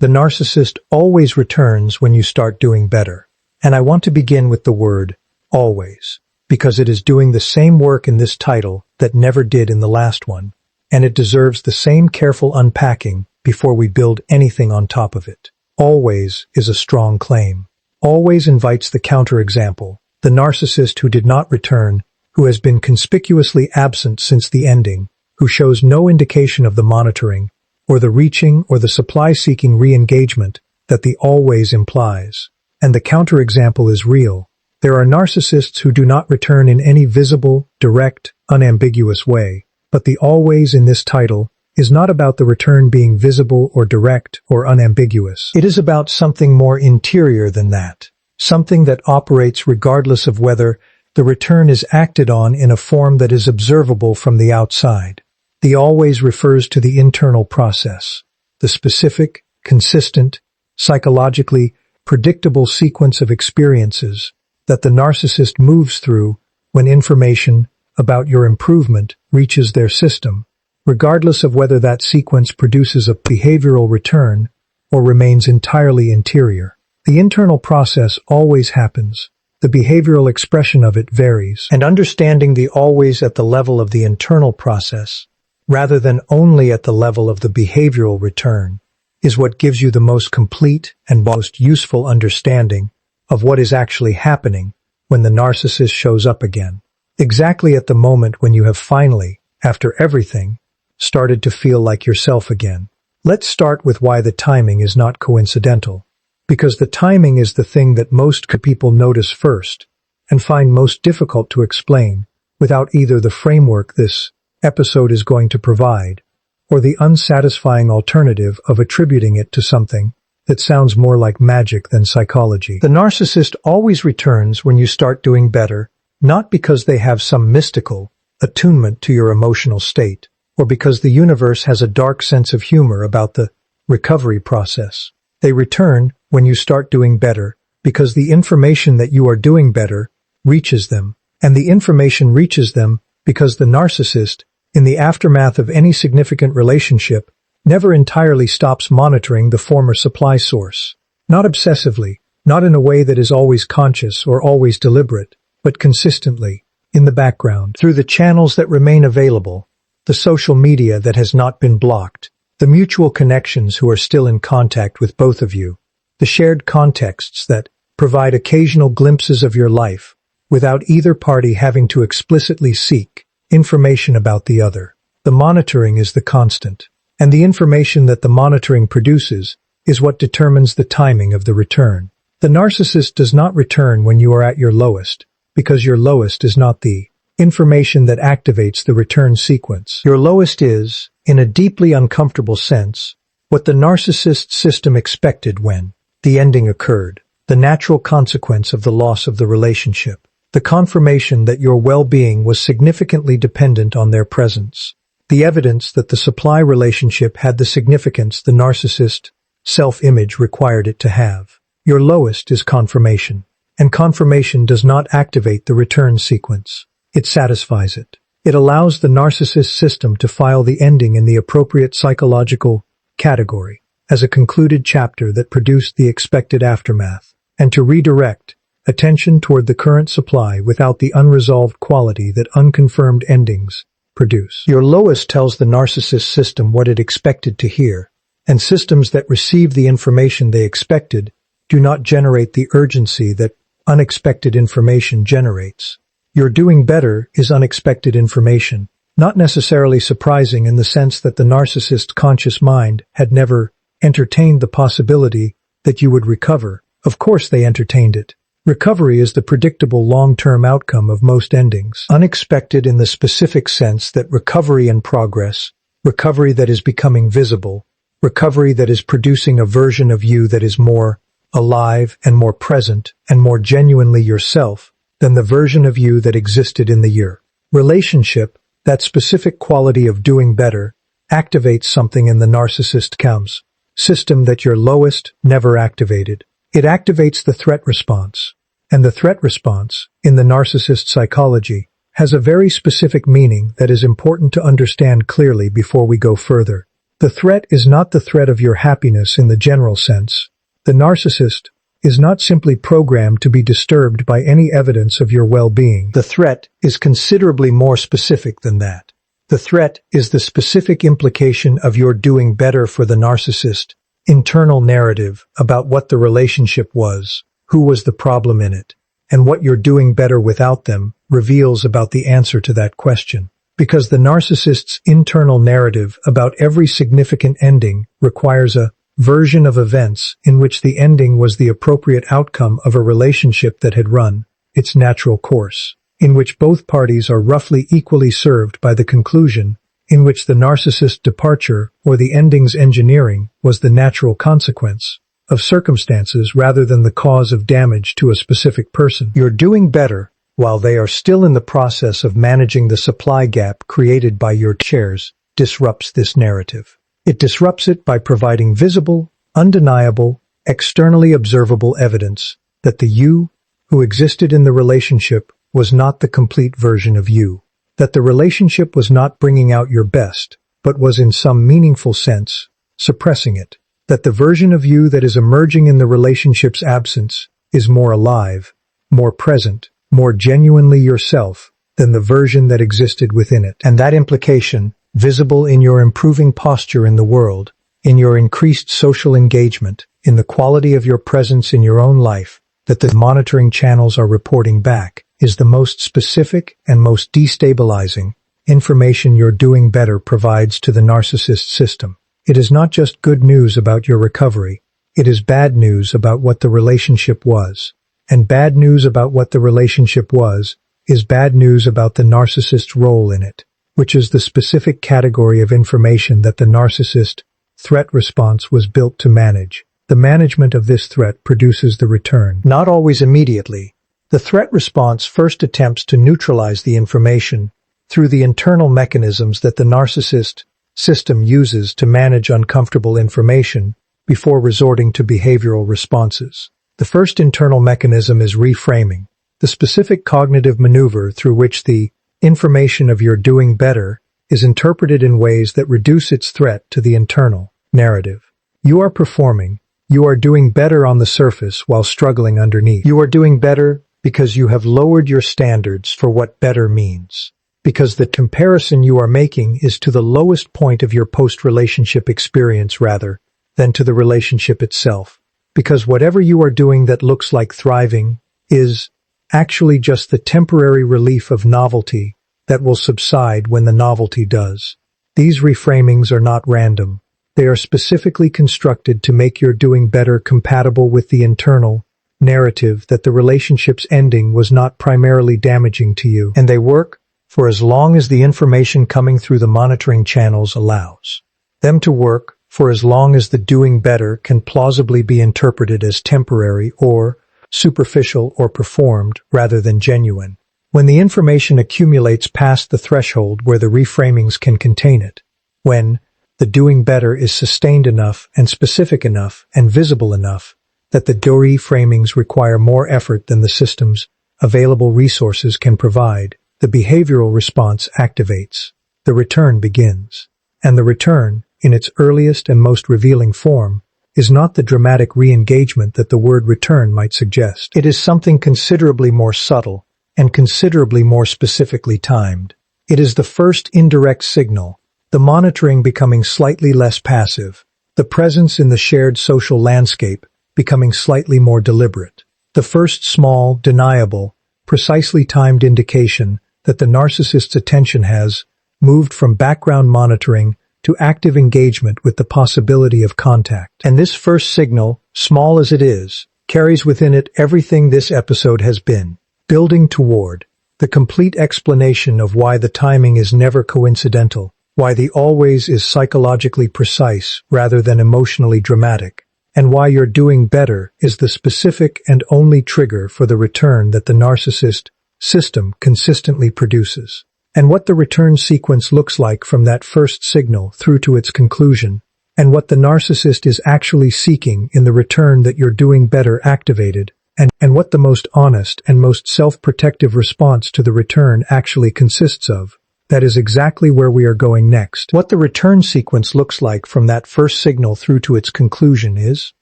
The narcissist always returns when you start doing better. And I want to begin with the word always, because it is doing the same work in this title that never did in the last one, and it deserves the same careful unpacking before we build anything on top of it. Always is a strong claim. Always invites the counterexample, the narcissist who did not return, who has been conspicuously absent since the ending, who shows no indication of the monitoring, or the reaching or the supply-seeking re-engagement that the always implies. And the counterexample is real. There are narcissists who do not return in any visible, direct, unambiguous way, but the always in this title is not about the return being visible or direct or unambiguous. It is about something more interior than that, something that operates regardless of whether the return is acted on in a form that is observable from the outside. The always refers to the internal process, the specific, consistent, psychologically predictable sequence of experiences that the narcissist moves through when information about your improvement reaches their system, regardless of whether that sequence produces a behavioral return or remains entirely interior. The internal process always happens. The behavioral expression of it varies. And understanding the always at the level of the internal process, rather than only at the level of the behavioral return, is what gives you the most complete and most useful understanding of what is actually happening when the narcissist shows up again. Exactly at the moment when you have finally, after everything, started to feel like yourself again. Let's start with why the timing is not coincidental. Because the timing is the thing that most people notice first and find most difficult to explain without either the framework this episode is going to provide or the unsatisfying alternative of attributing it to something that sounds more like magic than psychology. The narcissist always returns when you start doing better, not because they have some mystical attunement to your emotional state, or because the universe has a dark sense of humor about the recovery process. They return when you start doing better because the information that you are doing better reaches them, and the information reaches them because the narcissist, in the aftermath of any significant relationship, never entirely stops monitoring the former supply source. Not obsessively, not in a way that is always conscious or always deliberate, but consistently, in the background, through the channels that remain available, the social media that has not been blocked, the mutual connections who are still in contact with both of you, the shared contexts that provide occasional glimpses of your life without either party having to explicitly seek information about the other. The monitoring is the constant, and the information that the monitoring produces is what determines the timing of the return. The narcissist does not return when you are at your lowest, because your lowest is not the information that activates the return sequence. Your lowest is, in a deeply uncomfortable sense, what the narcissist system expected when the ending occurred, the natural consequence of the loss of the relationship, the confirmation that your well-being was significantly dependent on their presence, the evidence that the supply relationship had the significance the narcissist self-image required it to have. Your lowest is confirmation, and confirmation does not activate the return sequence. It satisfies it. It allows the narcissist system to file the ending in the appropriate psychological category as a concluded chapter that produced the expected aftermath, and to redirect attention toward the current supply without the unresolved quality that unconfirmed endings produce. Your lowest tells the narcissist system what it expected to hear, and systems that receive the information they expected do not generate the urgency that unexpected information generates. Your doing better is unexpected information, not necessarily surprising in the sense that the narcissist's conscious mind had never entertained the possibility that you would recover. Of course they entertained it. Recovery is the predictable long-term outcome of most endings. Unexpected in the specific sense that recovery and progress, recovery that is becoming visible, recovery that is producing a version of you that is more alive and more present and more genuinely yourself than the version of you that existed in the year. Relationship, that specific quality of doing better, activates something in the narcissist comes system that your lowest never activated. It activates the threat response. And the threat response, in the narcissist psychology, has a very specific meaning that is important to understand clearly before we go further. The threat is not the threat of your happiness in the general sense. The narcissist is not simply programmed to be disturbed by any evidence of your well-being. The threat is considerably more specific than that. The threat is the specific implication of your doing better for the narcissist, internal narrative about what the relationship was, who was the problem in it, and what you're doing better without them reveals about the answer to that question. Because the narcissist's internal narrative about every significant ending requires a version of events in which the ending was the appropriate outcome of a relationship that had run its natural course, in which both parties are roughly equally served by the conclusion, in which the narcissist's departure or the ending's engineering was the natural consequence of circumstances rather than the cause of damage to a specific person. You're doing better while they are still in the process of managing the supply gap created by your chairs disrupts this narrative. It disrupts it by providing visible, undeniable, externally observable evidence that the you who existed in the relationship was not the complete version of you, that the relationship was not bringing out your best, but was in some meaningful sense suppressing it, that the version of you that is emerging in the relationship's absence is more alive, more present, more genuinely yourself than the version that existed within it. And that implication, visible in your improving posture in the world, in your increased social engagement, in the quality of your presence in your own life, that the monitoring channels are reporting back, is the most specific and most destabilizing information your doing better provides to the narcissist system. It is not just good news about your recovery, it is bad news about what the relationship was. And bad news about what the relationship was is bad news about the narcissist's role in it, which is the specific category of information that the narcissist threat response was built to manage. The management of this threat produces the return. Not always immediately. The threat response first attempts to neutralize the information through the internal mechanisms that the narcissist system uses to manage uncomfortable information before resorting to behavioral responses. The first internal mechanism is reframing, the specific cognitive maneuver through which the information of your doing better is interpreted in ways that reduce its threat to the internal narrative. You are performing, you are doing better on the surface while struggling underneath. You are doing better because you have lowered your standards for what better means. Because the comparison you are making is to the lowest point of your post-relationship experience rather than to the relationship itself. Because whatever you are doing that looks like thriving is actually just the temporary relief of novelty that will subside when the novelty does. These reframings are not random. They are specifically constructed to make your doing better compatible with the internal narrative that the relationship's ending was not primarily damaging to you, and they work for as long as the information coming through the monitoring channels allows them to work, for as long as the doing better can plausibly be interpreted as temporary or superficial or performed rather than genuine. When the information accumulates past the threshold where the reframings can contain it, when the doing better is sustained enough and specific enough and visible enough that the reframings require more effort than the system's available resources can provide, the behavioral response activates. The return begins. And the return, in its earliest and most revealing form, is not the dramatic re-engagement that the word return might suggest. It is something considerably more subtle and considerably more specifically timed. It is the first indirect signal, the monitoring becoming slightly less passive, the presence in the shared social landscape becoming slightly more deliberate, the first small, deniable, precisely timed indication that the narcissist's attention has moved from background monitoring to active engagement with the possibility of contact. And this first signal, small as it is, carries within it everything this episode has been building toward, the complete explanation of why the timing is never coincidental, why the always is psychologically precise rather than emotionally dramatic, and why your doing better is the specific and only trigger for the return that the narcissist system consistently produces. And what the return sequence looks like from that first signal through to its conclusion, and what the narcissist is actually seeking in the return that you're doing better activated, and what the most honest and most self-protective response to the return actually consists of, That is exactly where we are going next. What the return sequence looks like from that first signal through to its conclusion is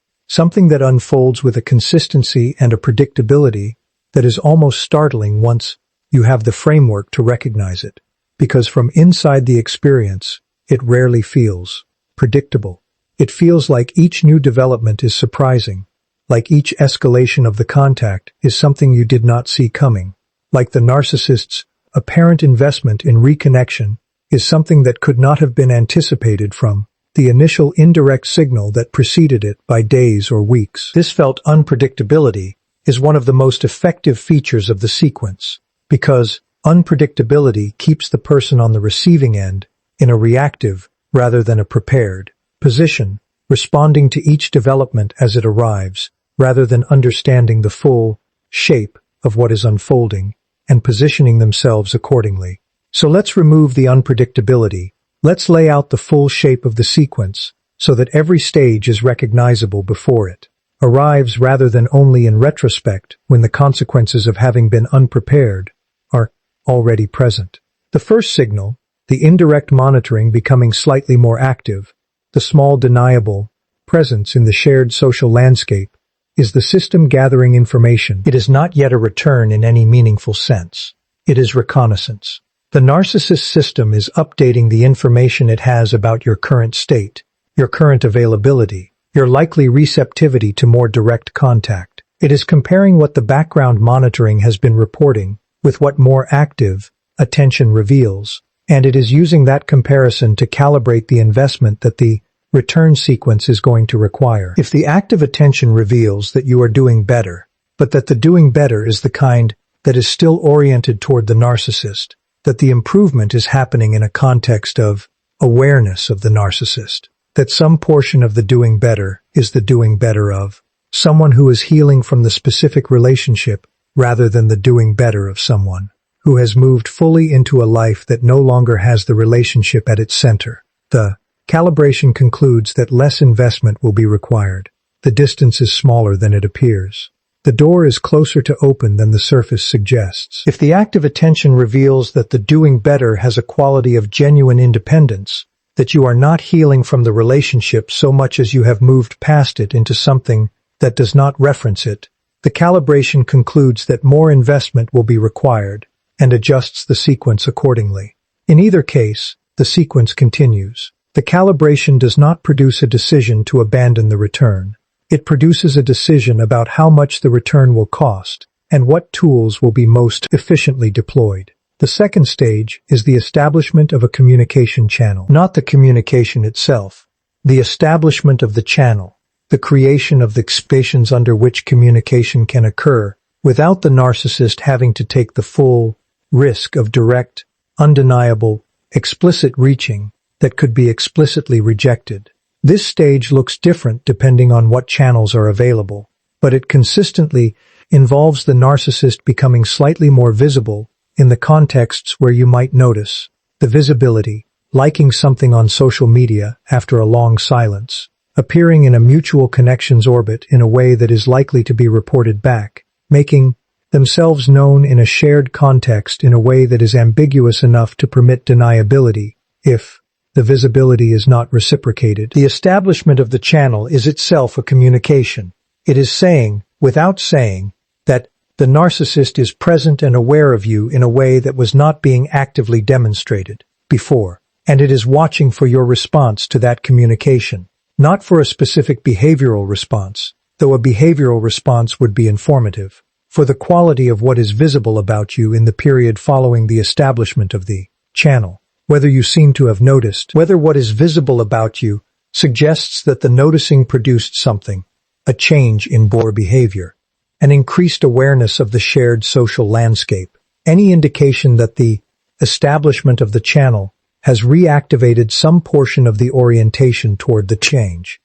something that unfolds with a consistency and a predictability that is almost startling once you have the framework to recognize it. Because from inside the experience, it rarely feels predictable. It feels like each new development is surprising, like each escalation of the contact is something you did not see coming, like the narcissist's apparent investment in reconnection is something that could not have been anticipated from the initial indirect signal that preceded it by days or weeks. This felt unpredictability is one of the most effective features of the sequence, because unpredictability keeps the person on the receiving end in a reactive rather than a prepared position, responding to each development as it arrives, rather than understanding the full shape of what is unfolding and positioning themselves accordingly. So let's remove the unpredictability. Let's lay out the full shape of the sequence so that every stage is recognizable before it arrives rather than only in retrospect when the consequences of having been unprepared are already present. The first signal, the indirect monitoring becoming slightly more active, the small deniable presence in the shared social landscape, is the system gathering information. It is not yet a return in any meaningful sense. It is reconnaissance. The narcissist system is updating the information it has about your current state, your current availability, your likely receptivity to more direct contact. It is comparing what the background monitoring has been reporting with what more active attention reveals, and it is using that comparison to calibrate the investment that the return sequence is going to require. If the active attention reveals that you are doing better, but that the doing better is the kind that is still oriented toward the narcissist, that the improvement is happening in a context of awareness of the narcissist, that some portion of the doing better is the doing better of someone who is healing from the specific relationship rather than the doing better of someone who has moved fully into a life that no longer has the relationship at its center. The calibration concludes that less investment will be required. The distance is smaller than it appears. The door is closer to open than the surface suggests. If the active attention reveals that the doing better has a quality of genuine independence, that you are not healing from the relationship so much as you have moved past it into something that does not reference it, the calibration concludes that more investment will be required and adjusts the sequence accordingly. In either case, the sequence continues. The calibration does not produce a decision to abandon the return. It produces a decision about how much the return will cost and what tools will be most efficiently deployed. The second stage is the establishment of a communication channel. Not the communication itself, the establishment of the channel, the creation of the spaces under which communication can occur without the narcissist having to take the full risk of direct, undeniable, explicit reaching that could be explicitly rejected. This stage looks different depending on what channels are available, but it consistently involves the narcissist becoming slightly more visible in the contexts where you might notice the visibility, liking something on social media after a long silence, appearing in a mutual connections orbit in a way that is likely to be reported back, making themselves known in a shared context in a way that is ambiguous enough to permit deniability if the visibility is not reciprocated. The establishment of the channel is itself a communication. It is saying, without saying, that the narcissist is present and aware of you in a way that was not being actively demonstrated before, and it is watching for your response to that communication, not for a specific behavioral response, though a behavioral response would be informative, for the quality of what is visible about you in the period following the establishment of the channel. Whether you seem to have noticed, whether what is visible about you suggests that the noticing produced something, a change in behavior, an increased awareness of the shared social landscape, any indication that the establishment of the channel has reactivated some portion of the orientation toward the change,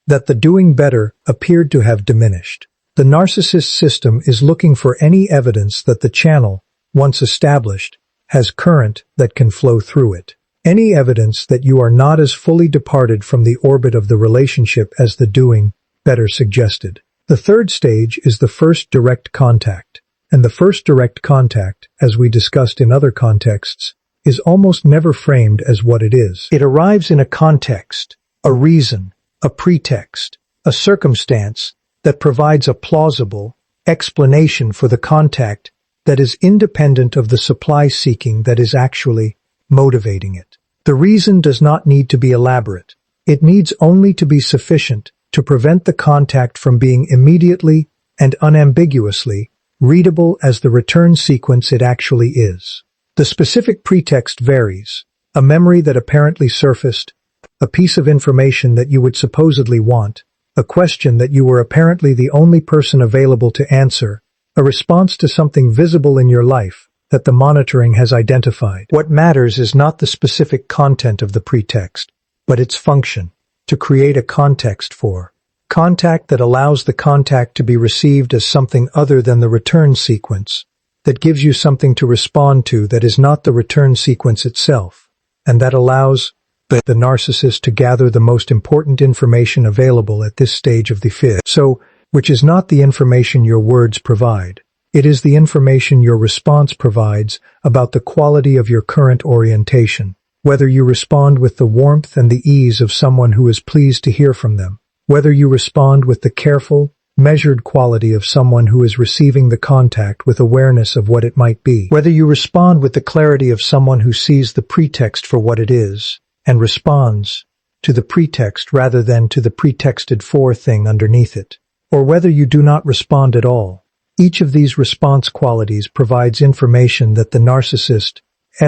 that the doing better appeared to have diminished. The narcissist system is looking for any evidence that the channel, once established, has current that can flow through it. Any evidence that you are not as fully departed from the orbit of the relationship as the doing better suggested. The third stage is the first direct contact, and the first direct contact, as we discussed in other contexts, is almost never framed as what it is. It arrives in a context, a reason, a pretext, a circumstance that provides a plausible explanation for the contact that is independent of the supply seeking that is actually motivating it. The reason does not need to be elaborate. It needs only to be sufficient to prevent the contact from being immediately and unambiguously readable as the return sequence it actually is. The specific pretext varies: a memory that apparently surfaced, a piece of information that you would supposedly want, a question that you were apparently the only person available to answer, a response to something visible in your life that the monitoring has identified. What matters is not the specific content of the pretext, but its function: to create a context for contact that allows the contact to be received as something other than the return sequence, that gives you something to respond to that is not the return sequence itself, and that allows the narcissist to gather the most important information available at this stage of the fit. So, which is not the information your words provide. It is the information your response provides about the quality of your current orientation, whether you respond with the warmth and the ease of someone who is pleased to hear from them, whether you respond with the careful, measured quality of someone who is receiving the contact with awareness of what it might be, whether you respond with the clarity of someone who sees the pretext for what it is and responds to the pretext rather than to the pretexted for thing underneath it, or whether you do not respond at all. Each of these response qualities provides information that the narcissist's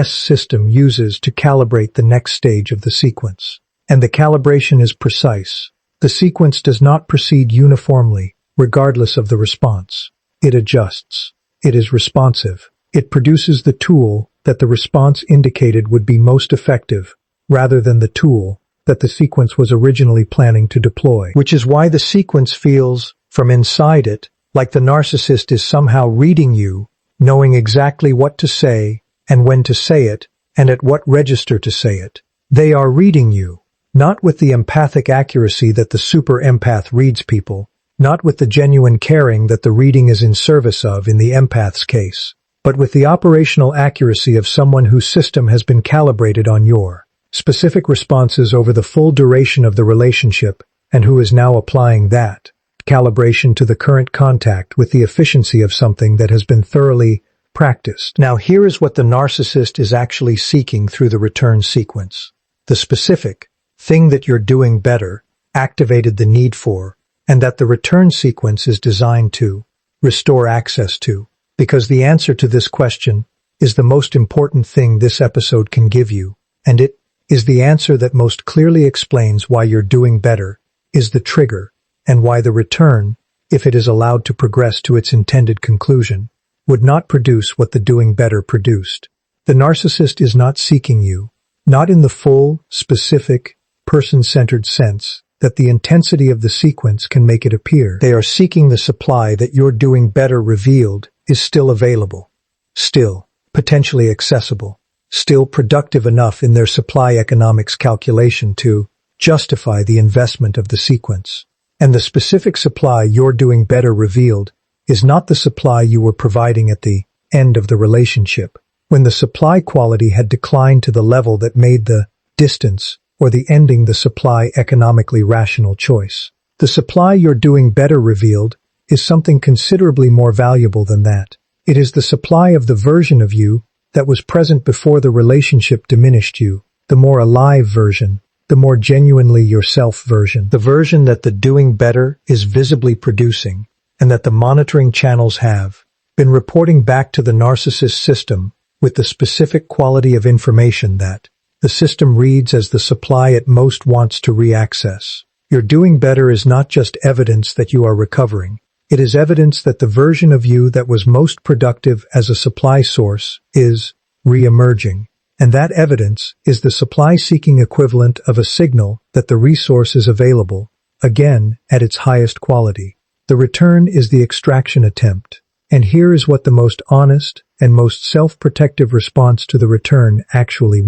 system uses to calibrate the next stage of the sequence. And the calibration is precise. The sequence does not proceed uniformly, regardless of the response. It adjusts. It is responsive. It produces the tool that the response indicated would be most effective, rather than the tool that the sequence was originally planning to deploy. Which is why the sequence feels, from inside it, like the narcissist is somehow reading you, knowing exactly what to say, and when to say it, and at what register to say it. They are reading you, not with the empathic accuracy that the super empath reads people, not with the genuine caring that the reading is in service of in the empath's case, but with the operational accuracy of someone whose system has been calibrated on your specific responses over the full duration of the relationship, and who is now applying that calibration to the current contact with the efficiency of something that has been thoroughly practiced. Now here is what the narcissist is actually seeking through the return sequence. The specific thing that you're doing better activated the need for, and that the return sequence is designed to restore access to, because the answer to this question is the most important thing this episode can give you, and it is the answer that most clearly explains why you're doing better, is the trigger, and why the return, if it is allowed to progress to its intended conclusion, would not produce what the doing better produced. The narcissist is not seeking you, not in the full, specific, person-centered sense that the intensity of the sequence can make it appear. They are seeking the supply that your doing better revealed is still available, still potentially accessible, still productive enough in their supply economics calculation to justify the investment of the sequence. And the specific supply your doing better revealed is not the supply you were providing at the end of the relationship, when the supply quality had declined to the level that made the distance or the ending the supply economically rational choice. The supply your doing better revealed is something considerably more valuable than that. It is the supply of the version of you that was present before the relationship diminished you, the more alive version, the more genuinely yourself version, the version that the doing better is visibly producing, and that the monitoring channels have been reporting back to the narcissist system with the specific quality of information that the system reads as the supply it most wants to re-access. Your doing better is not just evidence that you are recovering. It is evidence that the version of you that was most productive as a supply source is re-emerging. And that evidence is the supply-seeking equivalent of a signal that the resource is available, again, at its highest quality. The return is the extraction attempt. And here is what the most honest and most self-protective response to the return actually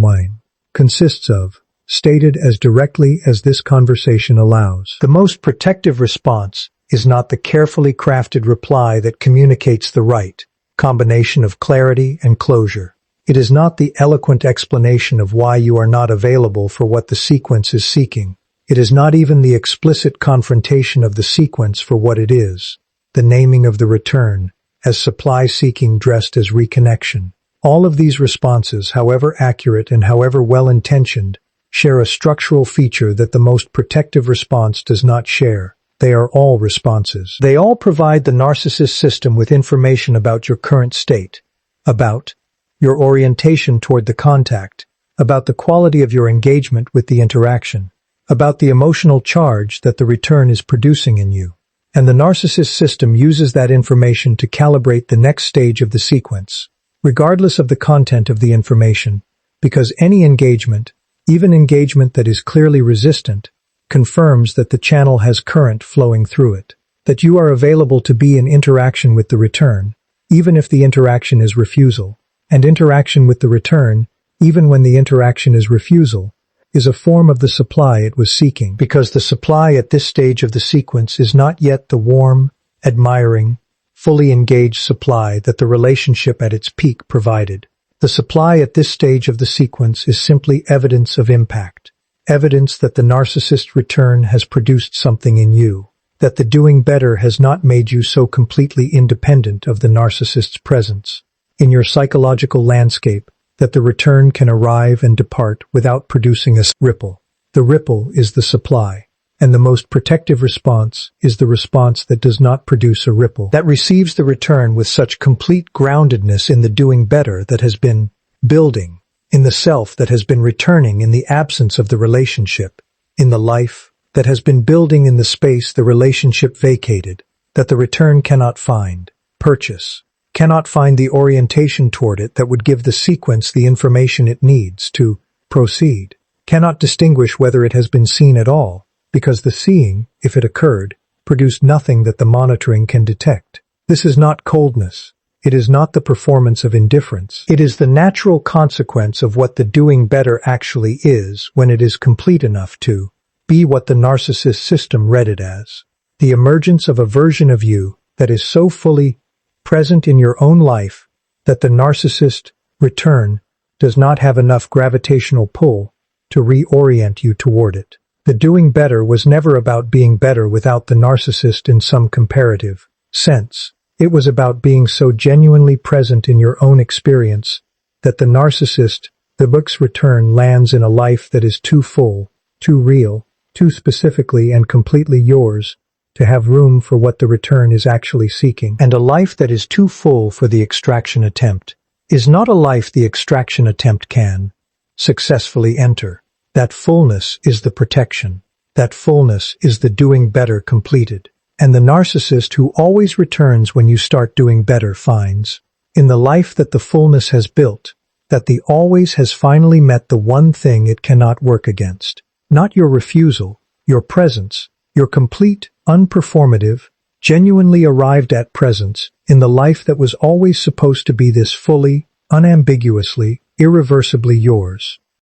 consists of, stated as directly as this conversation allows. The most protective response is not the carefully crafted reply that communicates the right combination of clarity and closure. It is not the eloquent explanation of why you are not available for what the sequence is seeking. It is not even the explicit confrontation of the sequence for what it is, the naming of the return, as supply-seeking dressed as reconnection. All of these responses, however accurate and however well-intentioned, share a structural feature that the most protective response does not share. They are all responses. They all provide the narcissist system with information about your current state, about your orientation toward the contact, about the quality of your engagement with the interaction, about the emotional charge that the return is producing in you. And the narcissist system uses that information to calibrate the next stage of the sequence, regardless of the content of the information, because any engagement, even engagement that is clearly resistant, confirms that the channel has current flowing through it, that you are available to be in interaction with the return, even if the interaction is refusal, and interaction with the return, even when the interaction is refusal, is a form of the supply it was seeking, because the supply at this stage of the sequence is not yet the warm, admiring, fully engaged supply that the relationship at its peak provided. The supply at this stage of the sequence is simply evidence of impact, evidence that the narcissist return has produced something in you, that the doing better has not made you so completely independent of the narcissist's presence in your psychological landscape, that the return can arrive and depart without producing a ripple. The ripple is the supply, and the most protective response is the response that does not produce a ripple, that receives the return with such complete groundedness in the doing better that has been building, in the self that has been returning in the absence of the relationship, in the life that has been building in the space the relationship vacated, that the return cannot find, purchase, cannot find the orientation toward it that would give the sequence the information it needs to proceed, cannot distinguish whether it has been seen at all, because the seeing, if it occurred, produced nothing that the monitoring can detect. This is not coldness. It is not the performance of indifference. It is the natural consequence of what the doing better actually is when it is complete enough to be what the narcissist system read it as. The emergence of a version of you that is so fully present in your own life that the narcissist return does not have enough gravitational pull to reorient you toward it. The doing better was never about being better without the narcissist in some comparative sense. It was about being so genuinely present in your own experience that the narcissist, the book's return, lands in a life that is too full, too real, too specifically and completely yours to have room for what the return is actually seeking. And a life that is too full for the extraction attempt is not a life the extraction attempt can successfully enter. That fullness is the protection. That fullness is the doing better completed. And the narcissist who always returns when you start doing better finds, in the life that the fullness has built, that the always has finally met the one thing it cannot work against. Not your refusal, your presence, your complete, unperformative, genuinely arrived at presence in the life that was always supposed to be this fully, unambiguously, irreversibly yours.